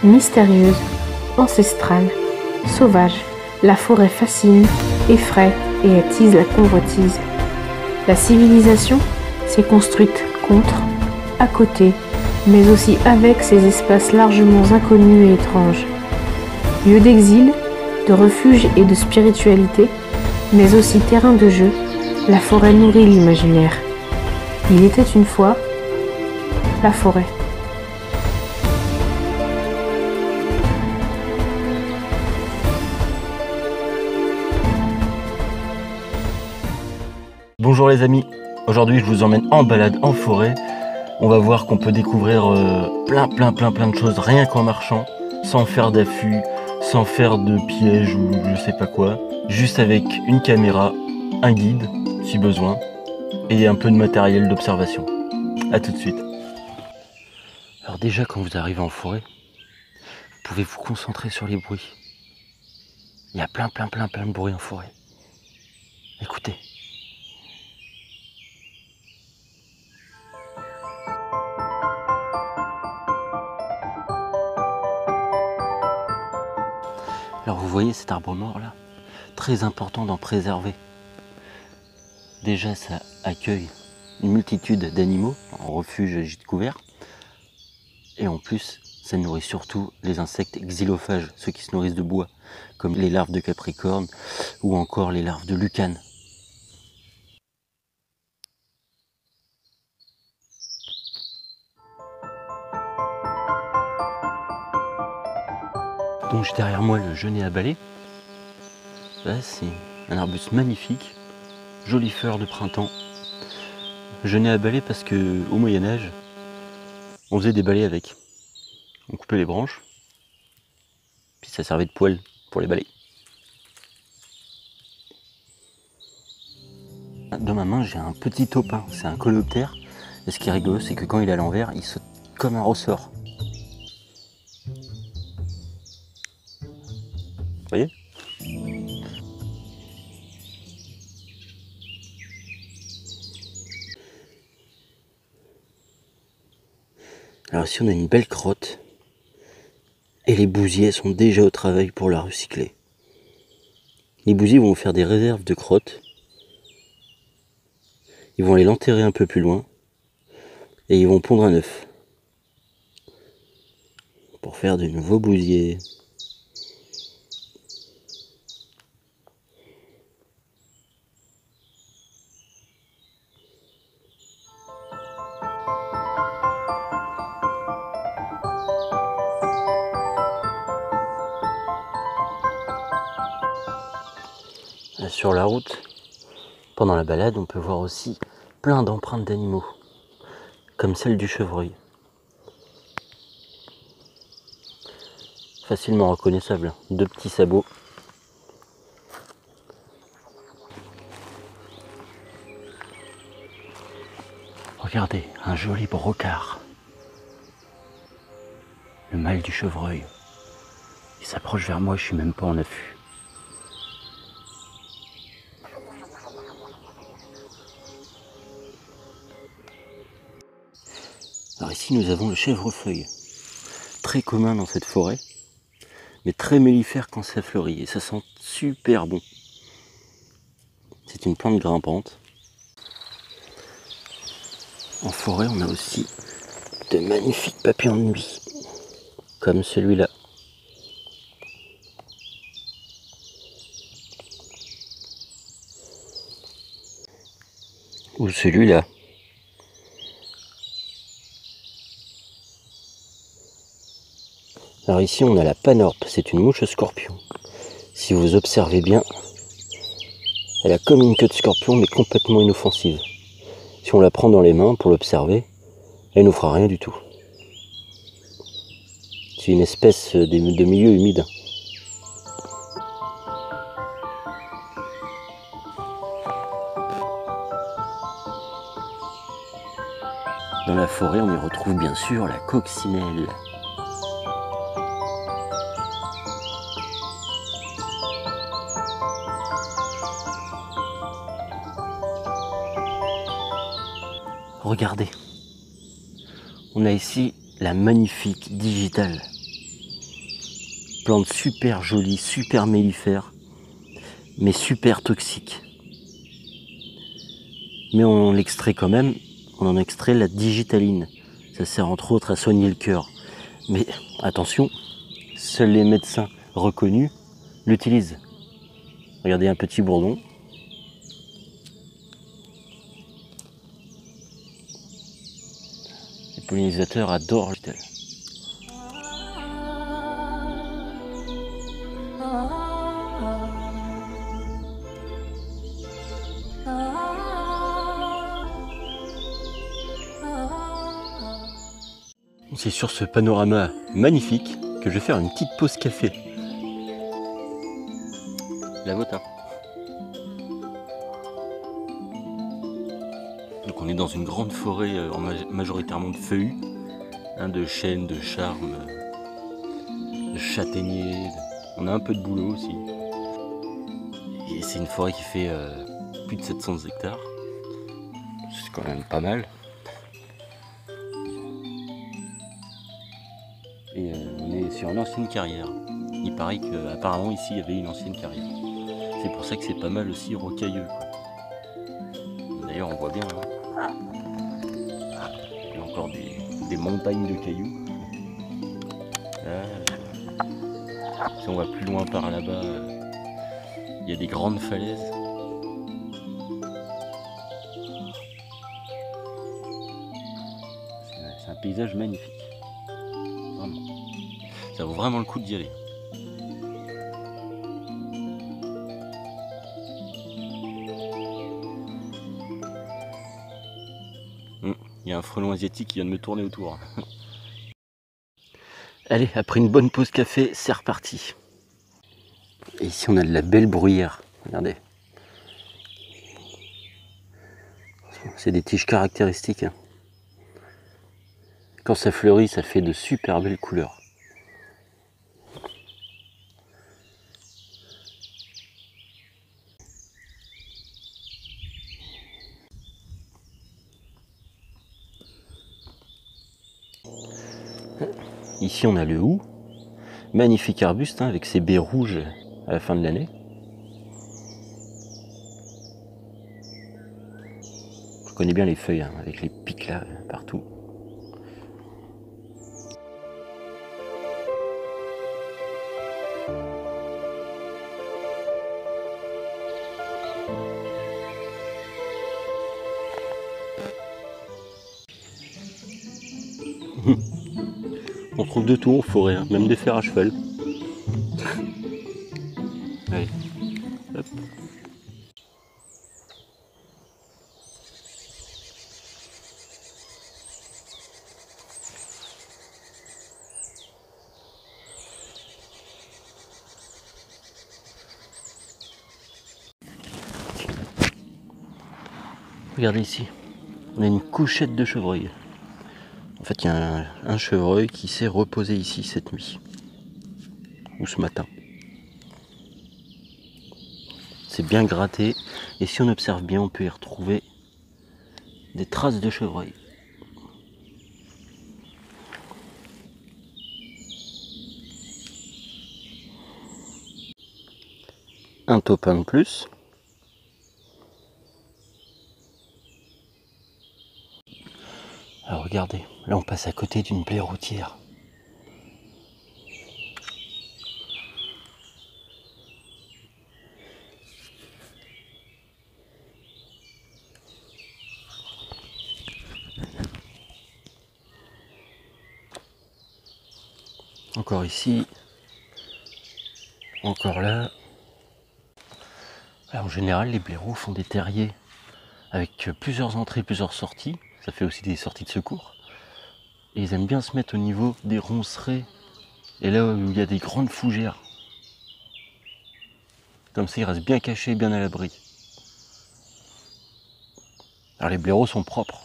Mystérieuse, ancestrale, sauvage, la forêt fascine, effraie et attise la convoitise. La civilisation s'est construite contre, à côté, mais aussi avec ces espaces largement inconnus et étranges. Lieu d'exil, de refuge et de spiritualité, mais aussi terrain de jeu, la forêt nourrit l'imaginaire. Il était une fois la forêt. Bonjour les amis, aujourd'hui je vous emmène en balade en forêt. On va voir qu'on peut découvrir plein de choses rien qu'en marchant, sans faire d'affût, sans faire de piège ou je sais pas quoi. Juste avec une caméra, un guide si besoin et un peu de matériel d'observation. A tout de suite. Alors déjà quand vous arrivez en forêt, vous pouvez vous concentrer sur les bruits. Il y a plein de bruits en forêt. Écoutez. Alors vous voyez cet arbre mort là, très important d'en préserver. Déjà ça accueille une multitude d'animaux en refuge gîte couvert. Et en plus ça nourrit surtout les insectes xylophages, ceux qui se nourrissent de bois, comme les larves de capricorne ou encore les larves de lucane. Donc j'ai derrière moi le genêt à balai. Là c'est un arbuste magnifique, jolie fleur de printemps. Genêt à balai parce que au Moyen-Âge, on faisait des balais avec. On coupait les branches, puis ça servait de poêle pour les balais. Dans ma main j'ai un petit taupin, c'est un coléoptère. Et ce qui est rigolo c'est que quand il est à l'envers, il saute comme un ressort. Vous voyez ? Alors ici on a une belle crotte et les bousiers sont déjà au travail pour la recycler. Les bousiers vont faire des réserves de crottes. Ils vont aller l'enterrer un peu plus loin et ils vont pondre un œuf pour faire de nouveaux bousiers. Sur la route, pendant la balade, on peut voir aussi plein d'empreintes d'animaux, comme celle du chevreuil. Facilement reconnaissable, deux petits sabots. Regardez, un joli brocard. Le mâle du chevreuil. Il s'approche vers moi, je suis même pas en affût. Alors ici nous avons le chèvrefeuille, très commun dans cette forêt, mais très mellifère quand ça fleurit et ça sent super bon. C'est une plante grimpante. En forêt on a aussi de magnifiques papillons de nuit, comme celui-là. Ou celui-là. Alors ici on a la panorpe, c'est une mouche scorpion. Si vous observez bien, elle a comme une queue de scorpion mais complètement inoffensive. Si on la prend dans les mains pour l'observer, elle nous fera rien du tout. C'est une espèce de milieu humide. Dans la forêt, on y retrouve bien sûr la coccinelle. Regardez, on a ici la magnifique digitale. Plante super jolie, super mellifère, mais super toxique. Mais on l'extrait quand même, on en extrait la digitaline. Ça sert entre autres à soigner le cœur. Mais attention, seuls les médecins reconnus l'utilisent. Regardez un petit bourdon. Les pollinisateurs adorent le tel. C'est sur ce panorama magnifique que je vais faire une petite pause café. La vota. Donc on est dans une grande forêt majoritairement de feuillus, hein, de chênes, de charmes, de châtaigniers. On a un peu de bouleau aussi. Et c'est une forêt qui fait plus de 700 hectares. C'est quand même pas mal. Et on est sur une ancienne carrière. Il paraît qu'apparemment ici il y avait une ancienne carrière. C'est pour ça que c'est pas mal aussi rocailleux. D'ailleurs on voit bien, hein. Il y a encore des montagnes de cailloux. Là, si on va plus loin par là-bas, il y a des grandes falaises. C'est un paysage magnifique. Vraiment. Ça vaut vraiment le coup d'y aller. Il y a un frelon asiatique qui vient de me tourner autour. Allez, après une bonne pause café, c'est reparti. Et ici on a de la belle bruyère, regardez. C'est des tiges caractéristiques, hein. Quand ça fleurit, ça fait de super belles couleurs. Ici on a le houx, magnifique arbuste, hein, avec ses baies rouges à la fin de l'année. Je connais bien les feuilles, hein, avec les pics là partout. On trouve de tout en forêt, hein, même des fers à cheval. Allez, hop. Regardez ici, on a une couchette de chevreuil. En fait, il y a un chevreuil qui s'est reposé ici cette nuit, ou ce matin. C'est bien gratté, et si on observe bien, on peut y retrouver des traces de chevreuil. Un topin de plus. Alors regardez, là on passe à côté d'une plaie routière. Encore ici, encore là. Alors, en général, les blaireaux font des terriers avec plusieurs entrées, plusieurs sorties. Ça fait aussi des sorties de secours. Et ils aiment bien se mettre au niveau des roncerets et là où il y a des grandes fougères. Comme ça, ils restent bien cachés, bien à l'abri. Alors les blaireaux sont propres.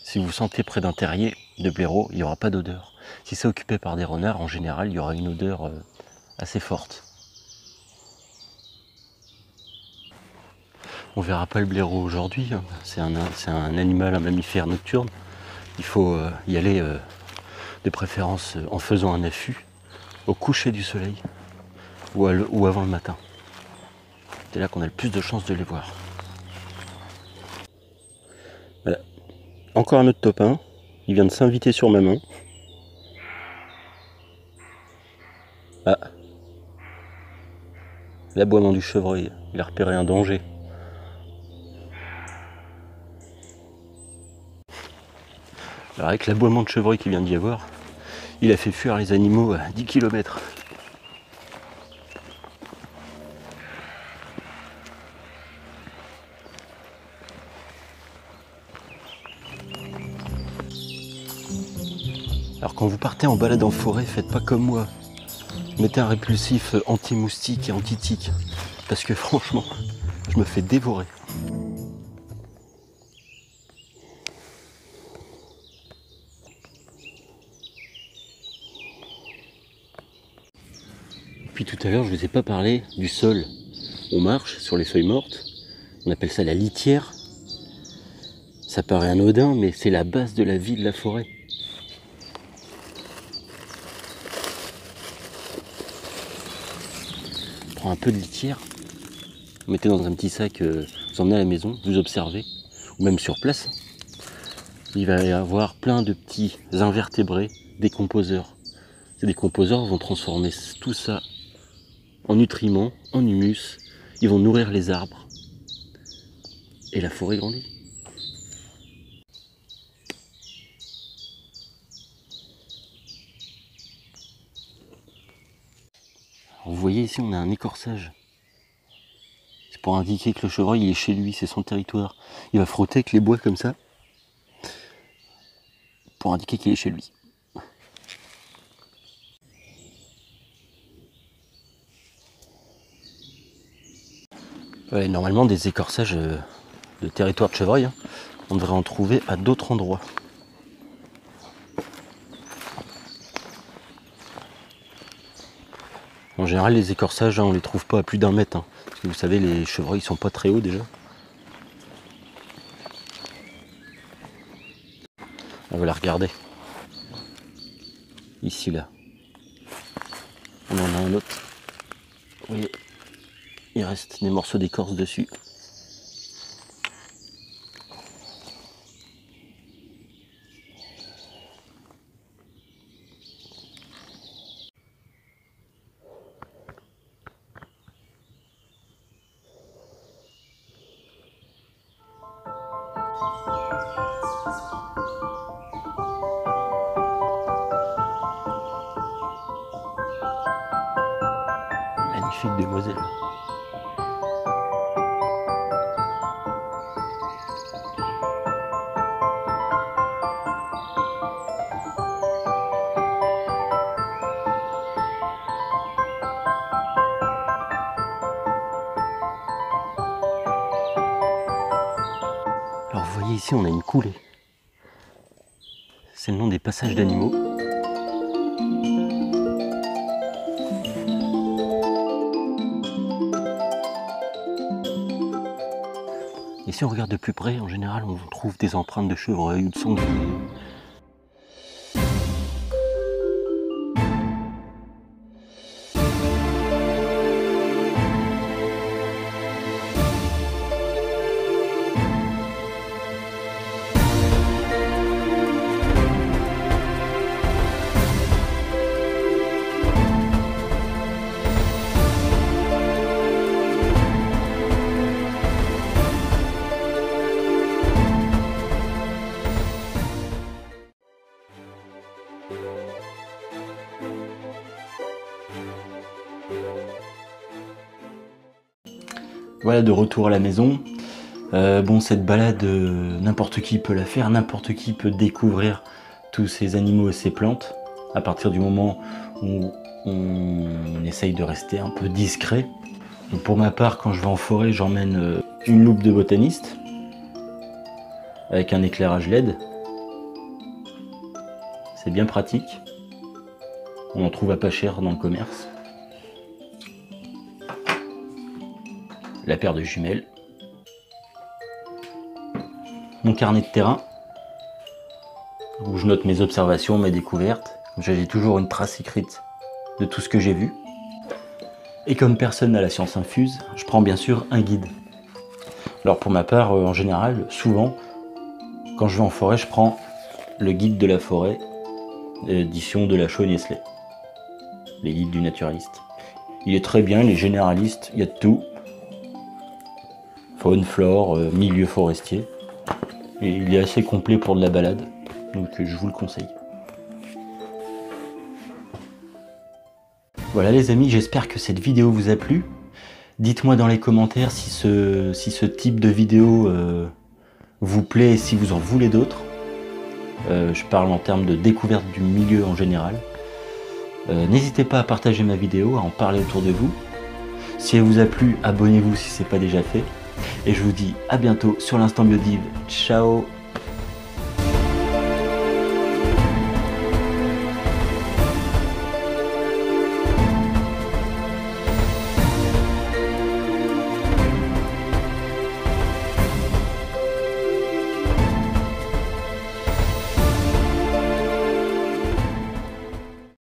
Si vous sentez près d'un terrier de blaireaux, il n'y aura pas d'odeur. Si c'est occupé par des renards, en général, il y aura une odeur assez forte. On verra pas le blaireau aujourd'hui, hein. C'est un animal, un mammifère nocturne. Il faut y aller de préférence en faisant un affût au coucher du soleil ou avant le matin. C'est là qu'on a le plus de chances de les voir. Voilà. Encore un autre topin. Il vient de s'inviter sur ma main. Ah. L'aboiement du chevreuil. Il a repéré un danger. Alors avec l'aboiement de chevreuil qu'il vient d'y avoir, il a fait fuir les animaux à 10 km. Alors quand vous partez en balade en forêt, faites pas comme moi. Mettez un répulsif anti-moustique et anti-tique. Parce que franchement, je me fais dévorer. Puis tout à l'heure, je ne vous ai pas parlé du sol. On marche sur les feuilles mortes. On appelle ça la litière. Ça paraît anodin, mais c'est la base de la vie de la forêt. Prends un peu de litière, vous mettez dans un petit sac, vous emmenez à la maison, vous observez, ou même sur place. Il va y avoir plein de petits invertébrés, décomposeurs. Ces décomposeurs vont transformer tout ça en nutriments, en humus. Ils vont nourrir les arbres. Et la forêt grandit. Alors vous voyez ici, on a un écorçage. C'est pour indiquer que le chevreuil il est chez lui, c'est son territoire. Il va frotter avec les bois comme ça, pour indiquer qu'il est chez lui. Ouais, normalement, des écorçages de territoire de chevreuil, hein, on devrait en trouver à d'autres endroits. En général, les écorçages, hein, on les trouve pas à plus d'1 mètre. Hein, parce que vous savez, les chevreuils sont pas très hauts déjà. On va la regarder. Ici, là. On en a un autre. Vous voyez, il reste des morceaux d'écorce dessus. Magnifique demoiselle. Alors vous voyez ici, on a une coulée. C'est le nom des passages d'animaux. Et si on regarde de plus près, en général, on trouve des empreintes de chevreuil ou de sanglier. Voilà, de retour à la maison. Bon, cette balade, n'importe qui peut la faire, n'importe qui peut découvrir tous ces animaux et ces plantes, à partir du moment où on essaye de rester un peu discret. Donc pour ma part, quand je vais en forêt, j'emmène une loupe de botaniste, avec un éclairage LED. C'est bien pratique. On en trouve à pas cher dans le commerce. La paire de jumelles. Mon carnet de terrain, où je note mes observations, mes découvertes. J'ai toujours une trace écrite de tout ce que j'ai vu. Et comme personne n'a la science infuse, je prends bien sûr un guide. Alors pour ma part, en général, souvent, quand je vais en forêt, je prends le guide de la forêt, édition de Lachaud et Nestlé. Les guides du naturaliste. Il est très bien, il est généraliste, il y a de tout. Faune, flore, milieu forestier. Et il est assez complet pour de la balade, donc je vous le conseille. Voilà les amis, j'espère que cette vidéo vous a plu. Dites-moi dans les commentaires si ce type de vidéo vous plaît et si vous en voulez d'autres. Je parle en termes de découverte du milieu en général. N'hésitez pas à partager ma vidéo, à en parler autour de vous. Si elle vous a plu, abonnez-vous si ce n'est pas déjà fait. Et je vous dis à bientôt sur l'Instant Biodive. Ciao!